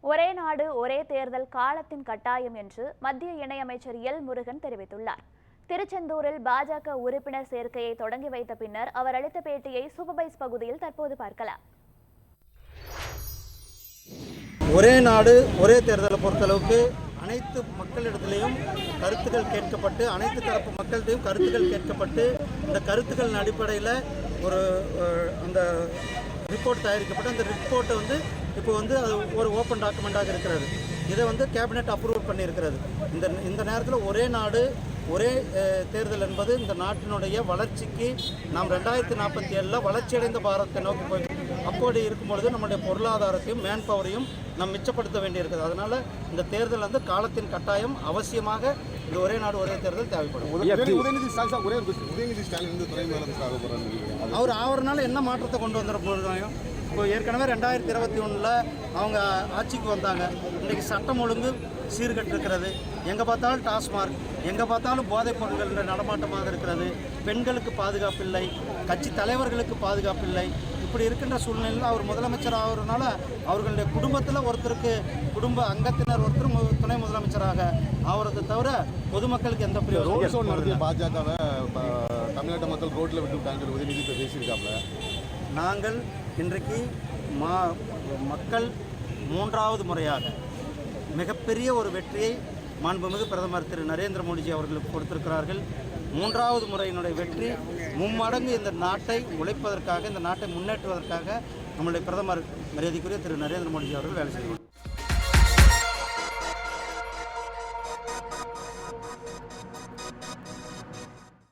ஒரே நாடு ஒரே தேர்தல் காலத்தின் கட்டாயம் என்று மத்திய இணையமைச்சர் எல் முருகன் தெரிவித்துள்ளார். திருச்செந்தூரில் பாஜக உறுப்பினர் சேர்க்கையை தொடங்கி வைத்த பின்னர் அவர் அளித்த பேட்டியை சூப்பர்பைஸ் பகுதியில் தற்போது பார்க்கலாம். ஒரே நாடு ஒரே தேர்தலை பொறுத்தளவுக்கு அனைத்து மக்களிடத்திலையும் கருத்துக்கள் கேட்கப்பட்டு, அனைத்து தரப்பு மக்களிடையும் கருத்துக்கள் கேட்கப்பட்டு, இந்த கருத்துக்களின் அடிப்படையில் அந்த ரிப்போர்ட் தயாரிக்கப்பட்டு, அந்த ரிப்போர்ட்டை இப்போ அது ஒரு ஓப்பன் டாக்குமெண்ட்டாக இருக்கிறது. இதை கேபினெட் அப்ரூவ் பண்ணியிருக்கிறது. இந்த நேரத்தில் ஒரே நாடு ஒரே தேர்தல் என்பது இந்த நாட்டினுடைய வளர்ச்சிக்கு நாம் 2047 வளர்ச்சியடைந்த பாரதத்தை நோக்கி போய் அப்போது இருக்கும்பொழுது நம்முடைய பொருளாதாரத்தையும் மேன் பவரையும் நாம் மிச்சப்படுத்த வேண்டியிருக்குது. அதனால் இந்த தேர்தல் காலத்தின் கட்டாயம் அவசியமாக இந்த ஒரே நாடு ஒரே தேர்தல் தேவைப்படும். அவர் ஆவறனால என்ன மாற்றத்தை கொண்டு வந்துட போகிறோம்? இப்போ ஏற்கனவே 2021 அவங்க ஆட்சிக்கு வந்தாங்க. இன்றைக்கி சட்டம் ஒழுங்கு சீர்கட்டு இருக்கிறது. எங்கே பார்த்தாலும் டாஸ்மார்க், எங்கே பார்த்தாலும் போதைப் பொருட்கள் நடமாட்டமாக இருக்கிறது. பெண்களுக்கு பாதுகாப்பு இல்லை, கட்சி தலைவர்களுக்கு பாதுகாப்பு இல்லை. இப்படி இருக்கின்ற சூழ்நிலையில் அவர் முதலமைச்சர் ஆகிறதுனால அவர்களுடைய குடும்பத்தில் ஒருத்தருக்கு குடும்ப அங்கத்தினர் ஒருத்தர் துணை முதலமைச்சராக ஆகிறது தவிர பொதுமக்களுக்கு எந்த பிரயோஜனம்? பாஜகவை தமிழ்நாட்டு மக்கள் ரோட்டில் விட்டு உதயநிதி பேசியிருக்காங்க. நாங்கள் இன்றைக்கு மக்கள் 3வது முறையாக மிகப்பெரிய ஒரு வெற்றியை மாண்புமிகு பிரதமர் திரு நரேந்திர மோடிஜி அவர்களுக்கு கொடுத்திருக்கிறார்கள். 3வது முறையினுடைய வெற்றி மும்மடங்கு இந்த நாட்டை உழைப்பதற்காக, இந்த நாட்டை முன்னேற்றுவதற்காக நம்முடைய பிரதமர் மரியாதைக்குரிய திரு நரேந்திர மோடிஜி அவர்கள் வேலை செய்வார்.